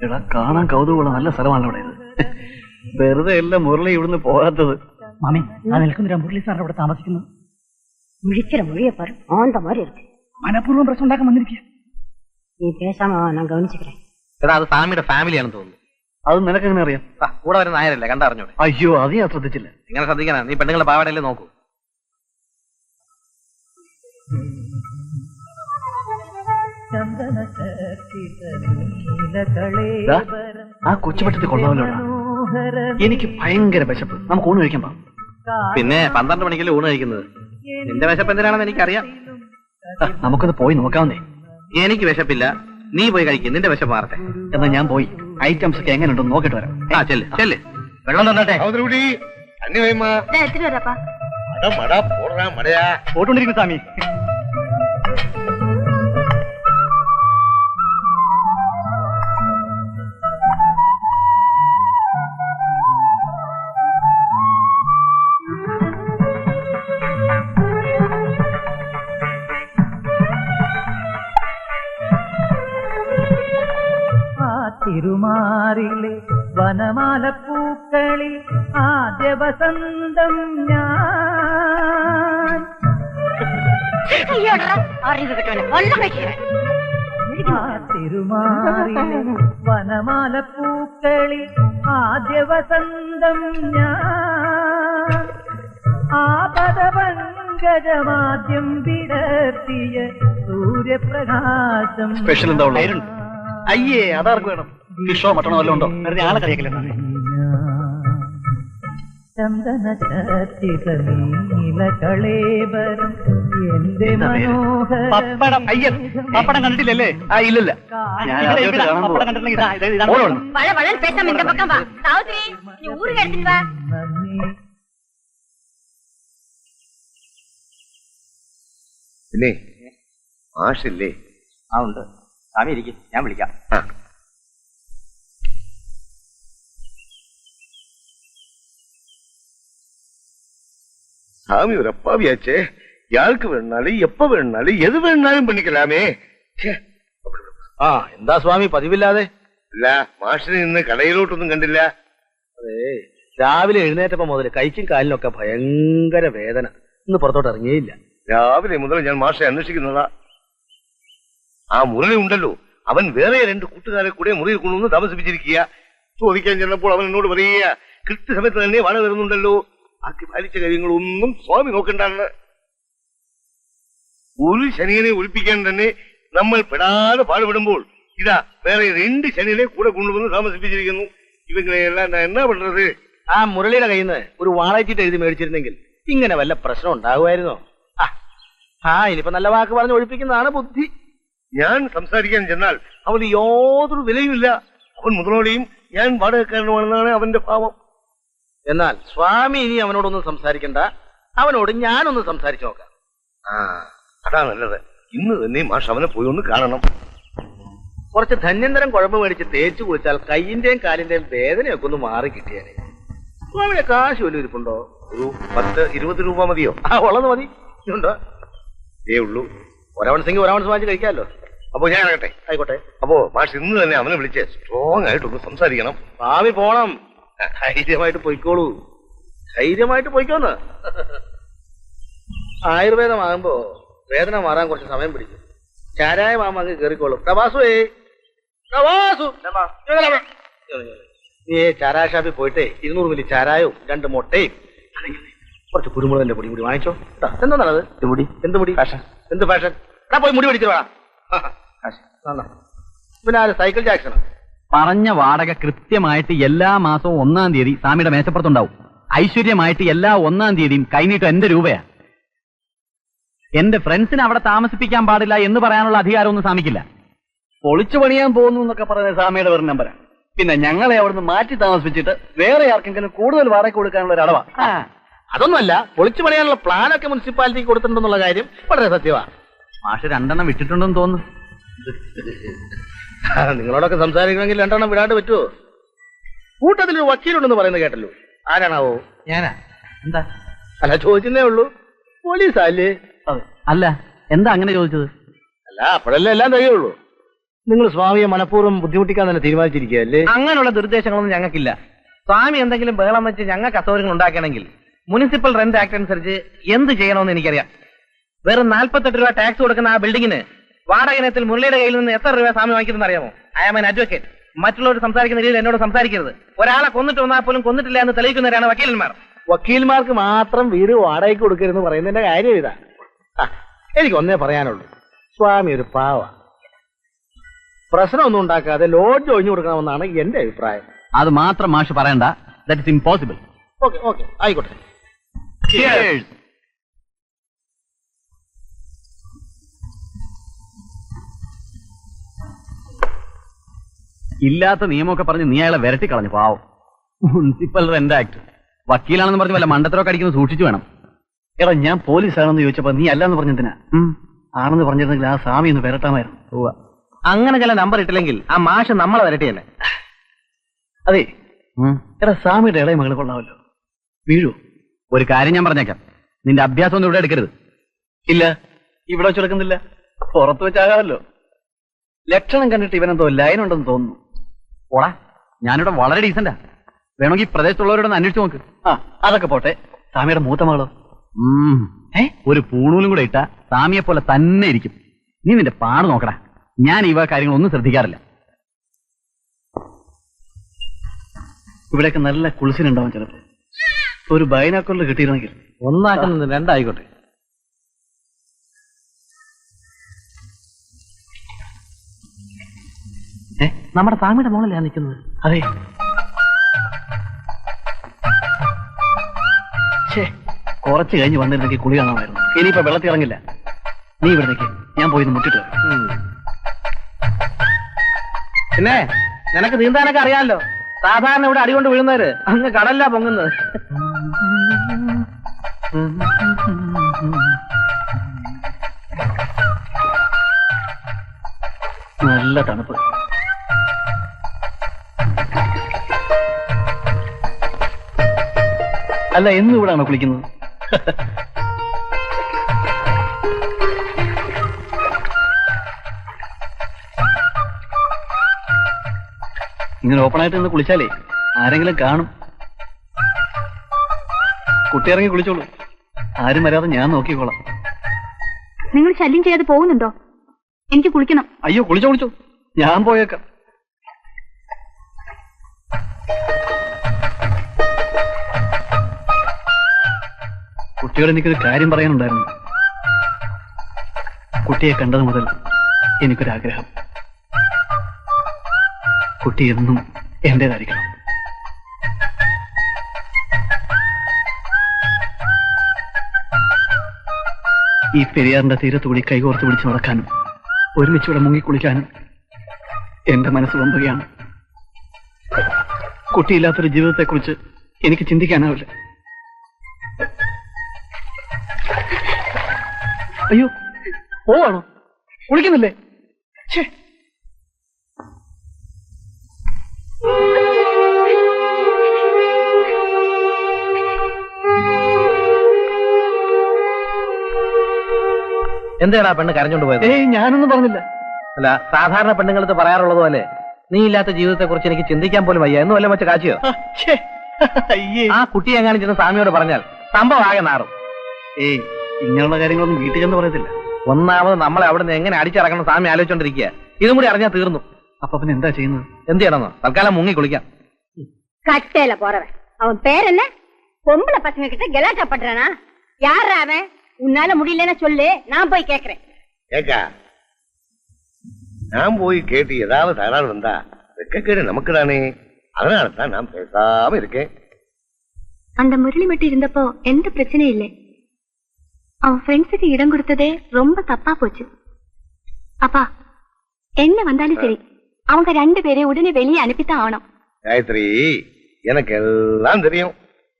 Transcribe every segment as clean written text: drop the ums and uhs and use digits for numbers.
എടാ, കാണാൻ കൗതുകമുള്ള നല്ല സ്ഥലമാണ് ഇവിടെ ഇത്. വെറുതെ എല്ലാം മുരളി ഇവിടുന്ന് പോകാത്തത്. മാമി, ഞാൻ നിൽക്കുന്നില്ല, മുരളി സാറിന്റെ ഇവിടെ താമസിക്കുന്നു. മുഴിച്ചിര മൊഴിയെ പാரு ആന്ത மாதிரி இருக்கு. മനഃപൂർവ്വം പ്രശ്നം ഉണ്ടാക്കാൻ വന്നിരിക്കുക. നീ പേശാമ ഞാൻ ഗവനിച്ചിട്ടേ. എടാ, അത് സ്വാമിയുടെ ഫാമിലിയാണെന്ന് തോന്നുന്നു. അത് നിനക്ക് എങ്ങനെ അറിയാം? കൂടെ വരുന്ന നായരല്ലേ, കണ്ടറിഞ്ഞോടെ. അയ്യോ, അത് ഞാൻ ശ്രദ്ധിച്ചില്ല. ഇങ്ങനെ ശ്രദ്ധിക്കാനാ? നീ പെണ്ണുങ്ങളെ പാവാടല്ലേ നോക്കൂ. ആ കൊച്ചുപട്ടത്തിൽ കൊള്ളാമല്ലോ. എനിക്ക് ഭയങ്കര വിശപ്പ്. നമുക്ക് ഊണ് കഴിക്കാൻ പാ. പിന്നെ 12 മണിക്കല്ലേ ഊണ് കഴിക്കുന്നത്. നിന്റെ വിശപ്പ് എന്തിനാണെന്ന് എനിക്കറിയാം. നമുക്കൊന്ന് പോയി നോക്കാവുന്നേ. എനിക്ക് വിശപ്പില്ല, നീ പോയി കഴിക്കും. നിന്റെ വിശപ്പ് മാറട്ടെ. എന്നാ ഞാൻ പോയി ഐറ്റംസ് ഒക്കെ എങ്ങനെയുണ്ടെന്ന് നോക്കിട്ട് വരാം. ആ ചെല്ല് ചെല്ല്. വെള്ളം തന്നട്ടെ. പോട്ടുകൊണ്ടിരിക്കുന്നു സ്വാമി. തിരുമാറിലെ വനമാലപ്പൂക്കളിൽ ആദ്യ വസന്തം ഞാൻ. തിരുമാറിലെ വനമാലപ്പൂക്കളിൽ ആദ്യ വസന്തം ഞാൻ. ആപദപങ്കജമാദ്യം വിടർത്തിയ സൂര്യപ്രകാശം. സ്പെഷ്യൽ എന്താ ഉള്ളത്? അയ്യേ, അതാർക്ക് വേണം? ഫിഷോ മട്ടണോ വല്ലതും ഉണ്ടോ? വെറുതെ ആളെ കഴിക്കില്ല. ചന്ദന നീലകളേബരം എന്റെ പപ്പടം. അയ്യ, പപ്പടം കണ്ടിട്ടില്ലല്ലേ? ആ, ഇല്ലല്ല. പിന്നെ മാഷില്ലേ? ആ ഉണ്ട്. സ്വാമി ഇരിക്കും, ഞാൻ വിളിക്കാം. சாமி ஒரு அப்பாவியாச்சே. யாருக்கு வேணுனாலும் எப்ப வேணுனாலும் எது வேணுனாலும் பண்ணிக்கலாமே. എന്താ സ്വാമി പതിവില്ലാതെ? അല്ല, മാഷിനെ ഇന്ന് കടയിലോട്ടൊന്നും കണ്ടില്ല. അതെ, രാവിലെ എഴുന്നേറ്റപ്പോ മുതൽ കൈക്കും കാലിനൊക്കെ ഭയങ്കര വേദന. ഇന്ന് പുറത്തോട്ട് ഇറങ്ങിയില്ല. രാവിലെ മുതൽ ഞാൻ മാഷെ അന്വേഷിക്കുന്നതാ. ആ മുരളി ഉണ്ടല്ലോ, അവൻ വേറെ 2 കൂട്ടുകാരെ കൂടെ മുറിയിൽ കൊണ്ടുവന്ന് താമസിപ്പിച്ചിരിക്കുക. ചോദിക്കാൻ ചെന്നപ്പോൾ അവൻ എന്നോട് പറയുക, കൃത്യസമയത്ത് തന്നെ വാഴ വരുന്നുണ്ടല്ലോ, ബാക്കി പാലിച്ച കാര്യങ്ങളൊന്നും സ്വാമി നോക്കണ്ടാണ്. ഒരു ശനിയനെ ഒഴിപ്പിക്കാൻ തന്നെ നമ്മൾ പെടാതെ പാടുപെടുമ്പോൾ ഇതാ വേറെ 2 ശനിയനെ കൂടെ കൊണ്ടുവന്ന് താമസിപ്പിച്ചിരിക്കുന്നു. ഇവങ്ങളെല്ലാം ഞാൻ എന്നാ പண்றது? ആ മുരളിയുടെ കയ്യിൽ നിന്ന് ഒരു വാളയച്ചിട്ട് എഴുതി മേടിച്ചിരുന്നെങ്കിൽ ഇങ്ങനെ വല്ല പ്രശ്നം ഉണ്ടാകുമായിരുന്നോ? ഇനിയിപ്പോ നല്ല വാക്ക് പറഞ്ഞ് ഒഴിപ്പിക്കുന്നതാണ് ബുദ്ധി. ഞാൻ സംസാരിക്കാൻ ചെന്നാൽ അവന് യാതൊരു വിലയുമില്ല. അവൻ മുതലോളിയും ഞാൻ വാടകക്കാരനുമാണെന്നാണ് അവന്റെ ഭാവം. എന്നാൽ സ്വാമി ഇനി അവനോടൊന്നും സംസാരിക്കണ്ട, അവനോട് ഞാനൊന്ന് സംസാരിച്ചു നോക്കാം. അതാ നല്ലത്. ഇന്ന് തന്നെ മാഷ് അവനെ പോയി ഒന്ന് കാണണം. കുറച്ച് ധന്യന്തരം കുഴമ്പ് മേടിച്ച് തേച്ചു കുളിച്ചാൽ കൈയിന്റെയും കാലിന്റെയും വേദനയൊക്കെ ഒന്ന് മാറി കിട്ടിയാലേ. സ്വാമിയുടെ കാശ് വലിയ ഇരിപ്പുണ്ടോ? ഒരു 10-20 രൂപ മതിയോ? ഉള്ളത് മതി. ഉണ്ടോ? ഉള്ളൂ. ഒരവൺസെങ്കിൽ ഒരവൺസ് വാങ്ങിച്ച് കഴിക്കാമല്ലോ. അപ്പൊ ഞാൻ ഇറങ്ങട്ടെ. ആയിക്കോട്ടെ. അപ്പോ മാഷ് ഇന്ന് തന്നെ അവനെ വിളിച്ച് സ്ട്രോങ് ആയിട്ടൊന്ന് സംസാരിക്കണം. സ്വാമി പോണം. ധൈര്യമായിട്ട് പൊയ്ക്കോളൂ. ധൈര്യമായിട്ട് പൊയ്ക്കോന്ന്. ആയുർവേദമാകുമ്പോ വേദന മാറാൻ കുറച്ച് സമയം പിടിക്കും. ചാരായമാകുമ്പോ അങ്ങ് കയറിക്കോളും. നീ ചാരായ ഷാപ്പിൽ പോയിട്ടേ 200 മില്ലി ചാരായവും 2 മുട്ടയും കുറച്ച് കുരുമുളകിന്റെ പൊടി കൂടി വാങ്ങിച്ചോ. എന്താണത്? എന്ത് മുടി? ഫാഷൻ. എന്ത് ഫാഷൻ? പോയി മുടി പിടിച്ചു വേണം. പിന്നെ ആര്? Cycle Jackson. പറഞ്ഞ വാടക കൃത്യമായിട്ട് എല്ലാ മാസവും 1-ാം തീയതി സ്വാമിയുടെ മേശപ്പുറത്തുണ്ടാവും. ഐശ്വര്യമായിട്ട് എല്ലാ 1-ാം തീയതിയും കൈനീട്ടം എന്റെ രൂപയാ. എന്റെ ഫ്രണ്ട്സിനെ അവിടെ താമസിപ്പിക്കാൻ പാടില്ല എന്ന് പറയാനുള്ള അധികാരമൊന്നും സ്വാമിക്കില്ല. പൊളിച്ചു പണിയാൻ പോകുന്നു എന്നൊക്കെ പറയുന്ന സ്വാമിയുടെ വെറും നമ്പരാ. പിന്നെ ഞങ്ങളെ അവിടുന്ന് മാറ്റി താമസിപ്പിച്ചിട്ട് വേറെ ആർക്കെങ്കിലും കൂടുതൽ വാടക കൊടുക്കാനുള്ള ഒരു അടവാ. അതൊന്നുമല്ല, പൊളിച്ചു പണിയാനുള്ള പ്ലാനൊക്കെ മുനിസിപ്പാലിറ്റിക്ക് കൊടുത്തിട്ടുണ്ടെന്നുള്ള കാര്യം വളരെ സത്യമാണ്. മാഷ് 2 വിട്ടിട്ടുണ്ടെന്ന് തോന്നുന്നു. നിങ്ങളോടൊക്കെ സംസാരിക്കണമെങ്കിൽ 2 വിടാണ്ട് പറ്റുമോ? കൂട്ടത്തിലൊരു വക്കീലുണ്ടെന്ന് പറയുന്നത് കേട്ടല്ലോ. ആരാണാവോ? ഞാനാ. എന്താ? അല്ല, ചോദിച്ചതേ ഉള്ളൂ. പോലീസല്ലേ? അല്ല, എന്താ അങ്ങനെ ചോദിച്ചത്? അല്ല, അല്ല അപ്പോഴല്ലേ എല്ലാം കഴിയുള്ളൂ. നിങ്ങൾ സ്വാമിയെ മനഃപൂർവ്വം ബുദ്ധിമുട്ടിക്കാൻ തന്നെ തീരുമാനിച്ചിരിക്കുകയല്ലേ? അങ്ങനെയുള്ള ദുരുദ്ദേശങ്ങളൊന്നും ഞങ്ങൾക്കില്ല. സ്വാമി എന്തെങ്കിലും ബഹളം വെച്ച് ഞങ്ങൾക്ക് അസൗകര്യങ്ങൾ ഉണ്ടാക്കണമെങ്കിൽ മുനിസിപ്പൽ റെന്റ് ആക്ട് അനുസരിച്ച് എന്ത് ചെയ്യണമെന്ന് എനിക്കറിയാം. വെറും 48 രൂപ ടാക്സ് കൊടുക്കുന്ന ആ ബിൽഡിങ്ങിന് വാടക ഇനത്തിൽ മുരളിയുടെ കയ്യിൽ നിന്ന് എത്ര രൂപ സ്വാമി വാങ്ങിക്കുന്നത് അറിയാമോ? I am an advocate. മറ്റുള്ളവർ സംസാരിക്കുന്ന രീതിയിൽ എന്നോട് സംസാരിക്കരുത്. ഒരാളെ കൊന്നിട്ട് വന്നാൽ പോലും കൊന്നിട്ടില്ല എന്ന് തെളിയിക്കുന്നവരാണ് വക്കീലന്മാർ. വക്കീൽമാർക്ക് മാത്രം വീട് വാടകയ്ക്ക് കൊടുക്കരുതെന്ന് പറയുന്നതിന്റെ കാര്യം ഇതാ. എനിക്ക് ഒന്നേ പറയാനുള്ളൂ, സ്വാമി ഒരു പാവ. പ്രശ്നമൊന്നും ഉണ്ടാക്കാതെ ലോഡ്ജ് ഒഴിഞ്ഞു കൊടുക്കണമെന്നാണ് എന്റെ അഭിപ്രായം. അത് മാത്രം മാഷ് പറയണ്ട. That is impossible. Okay okay ആയിക്കോട്ടെ. ഇല്ലാത്ത നിയമമൊക്കെ പറഞ്ഞ് നീ അയാളെ വിരട്ടി കളഞ്ഞു. പാവം. Municipal rent act. വക്കീലാണെന്ന് പറഞ്ഞ് വല്ല മണ്ടത്തരമൊക്കെ അടിക്കുന്നത് സൂക്ഷിച്ചു വേണം. എടാ ഞാൻ പോലീസാണെന്ന് ചോദിച്ചപ്പോ നീ അല്ലാന്ന് പറഞ്ഞതിനാ. ആണെന്ന് പറഞ്ഞിരുന്നെങ്കിൽ ആ സ്വാമി ഒന്ന് വിരട്ടാമായിരുന്നു. അങ്ങനെ ചില നമ്പർ ഇട്ടില്ലെങ്കിൽ ആ മാഷ് നമ്മളെ വരട്ടിയല്ലേ. അതെ എടാ സ്വാമിയുടെ ഇളയ മകള് കൊള്ളാമല്ലോ. വീഴൂ. ഒരു കാര്യം ഞാൻ പറഞ്ഞേക്കാം, നിന്റെ അഭ്യാസം ഒന്നും ഇവിടെ എടുക്കരുത്. ഇല്ല, ഇവിടെ വെച്ചെടുക്കുന്നില്ല, പുറത്ത് വെച്ചാകാമല്ലോ. ലക്ഷണം കണ്ടിട്ട് ഇവനെന്തോ ലൈൻ ഉണ്ടെന്ന് തോന്നുന്നു. ഓടാ, ഞാനിവിടെ വളരെ ഡീസന്റാ. വേണമെങ്കിൽ ഈ പ്രദേശത്തുള്ളവരോടൊന്ന് അന്വേഷിച്ചു നോക്ക്. ആ അതൊക്കെ പോട്ടെ, സ്വാമിയുടെ മൂത്ത മകളോ? ഒരു പൂണൂലും കൂടെ ഇട്ടാ സ്വാമിയെ പോലെ തന്നെ ഇരിക്കും. നീ നിന്റെ പാട് നോക്കടാ. ഞാൻ ഈ കാര്യങ്ങളൊന്നും ശ്രദ്ധിക്കാറില്ല. ഇവിടെയൊക്കെ നല്ല കുളിസിനുണ്ടാവും ചിലപ്പോ. ഒരു ബൈനാക്കോളിൽ കിട്ടിയിരുന്നെങ്കിൽ. ഒന്നാക്കുന്നത് രണ്ടായിക്കോട്ടെ. നമ്മുടെ സ്വാമിയുടെ മോളല്ലേ നിൽക്കുന്നത്? അതെ. കുറച്ച് കഴിഞ്ഞ് വന്നിരുന്നെങ്കിൽ കുളി കാണാമായിരുന്നു. ഇനിയിപ്പോ വെള്ളത്തിൽ ഇറങ്ങില്ല. നീ ഇവിടെ നിൽക്ക്, ഞാൻ പോയി മുട്ടിട്ട് വരാം. പിന്നെ നിനക്ക് നീന്താനൊക്കെ അറിയാമല്ലോ. സാധാരണ ഇവിടെ അടികൊണ്ട് വീഴുന്നവര് അങ്ങ് കടലിലാ പൊങ്ങുന്നത്. നല്ല തണുപ്പ്. അല്ല, എന്നും ഇവിടാണോ കുളിക്കുന്നത്? ഇങ്ങനെ ഓപ്പണായിട്ട് നിന്ന് കുളിച്ചാലേ ആരെങ്കിലും കാണും. കുട്ടി ഇറങ്ങി കുളിച്ചോളൂ. ആരും വരാതെ ഞാൻ നോക്കിക്കോളാം. നിങ്ങൾ ശല്യം ചെയ്യാതെ പോകുന്നുണ്ടോ? എനിക്ക് കുളിക്കണം. അയ്യോ, കുളിച്ചോ, ഞാൻ പോയേക്കാം. കുട്ടിയോട് എനിക്കൊരു കാര്യം പറയാനുണ്ടായിരുന്നു. കുട്ടിയെ കണ്ടത് മുതൽ എനിക്കൊരാഗ്രഹം. കുട്ടി എന്നും എന്റേതായിരിക്കണം. ഈ പെരിയാറിന്റെ തീരത്തുകൂടി കൈകോർത്ത് പിടിച്ച് നടക്കാനും ഒരുമിച്ചിവിടെ മുങ്ങിക്കുളിക്കാനും എന്റെ മനസ്സ് വമ്പുകയാണ്. കുട്ടിയില്ലാത്തൊരു ജീവിതത്തെക്കുറിച്ച് എനിക്ക് ചിന്തിക്കാനാവില്ല. അയ്യോ, പോവാണോ? കുളിക്കുന്നില്ലേ? എന്താണ് പെണ്ണ് കരഞ്ഞോണ്ട് പോയത്? ഞാനൊന്നും പറഞ്ഞില്ല. അല്ല, സാധാരണ പെണ്ണുങ്ങൾക്ക് പറയാറുള്ളത് പോലെ നീ ഇല്ലാത്ത ജീവിതത്തെ കുറിച്ച് എനിക്ക് ചിന്തിക്കാൻ പോലും വയ്യ എന്ന് വല്ല വെച്ച് കാച്ചിയോ? ആ കുട്ടി എങ്ങാനും ചെന്ന് സ്വാമിയോട് പറഞ്ഞാൽ സംഭവം ആകെ നാറും. ഇങ്ങനെയുള്ള കാര്യങ്ങളൊന്നും വീട്ടിൽ ചെന്ന് പറയത്തില്ല. ഒന്നാമത് നമ്മളെ അവിടെ നിന്ന് എങ്ങനെ അടിച്ചിറക്കണം സ്വാമി ആലോചിച്ചോണ്ടിരിക്കുക. ഇതും കൂടി അറിഞ്ഞാൽ തീർന്നു. അപ്പൊ പിന്നെ എന്താ ചെയ്യുന്നത്? എന്ത് ചെയ്യണമെന്നോ? തൽക്കാലം മുങ്ങി കുളിക്കാം. கட்டையில போறவன் அவன் பேர் என்ன? பொம்பளை பசங்க கிட்ட கலாட்டா பண்றானா? யாரா அவன்? உன்னால முடியலன்னா சொல்லு, நான் போய் கேக்குறேன். ஏக்கா, நான் போய் கேட்டு ஏதாவது தகராறு வந்தா வெக்கக்கேடு நமக்கு தானே. அதனாலதான் நான் பேசாம இருக்கேன். அந்த முரளி மட்டும் இருந்தப்போ எந்த பிரச்சனையும் இல்லை. அவன் ஃப்ரெண்ட்ஸுக்கு இடம் கொடுத்ததே ரொம்ப தப்பா போச்சு. அப்பா, என்ன வந்தாலும் சரி, அவங்க 2 பேரையும் உடனே வெளியே அனுப்பித்தான் ஆகணும். காயத்ரி, எனக்கு எல்லாம் தெரியும்.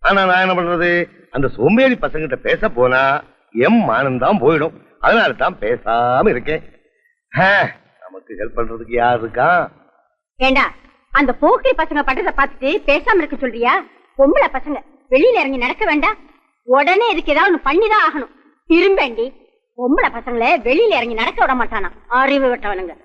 ஆனா நான் என்ன பண்றது? அந்த சோம்பேறி பசங்கிட்ட பேச போனா எம் மானந்தான் போயிடும். அதனால தான் பேசாம இருக்கேன். நமக்கு ஹெல்ப் பண்றதுக்கு யார் இருக்கா? ஏண்டா, அந்த போக்கிரி பசங்க பட்டத்தை பார்த்துட்டு பேசாம இருக்க சொல்றியா? பொம்பளை பசங்க வெளியில இறங்கி நடக்க வேண்டாம். உடனே இதுக்கு ஏதாவது ஒண்ணு பண்ணிதான் ஆகணும். திரும்பேண்டி, பொம்பளை பசங்களே வெளியில இறங்கி நடக்க விட மாட்டானா அறிவு விட்டவனுங்க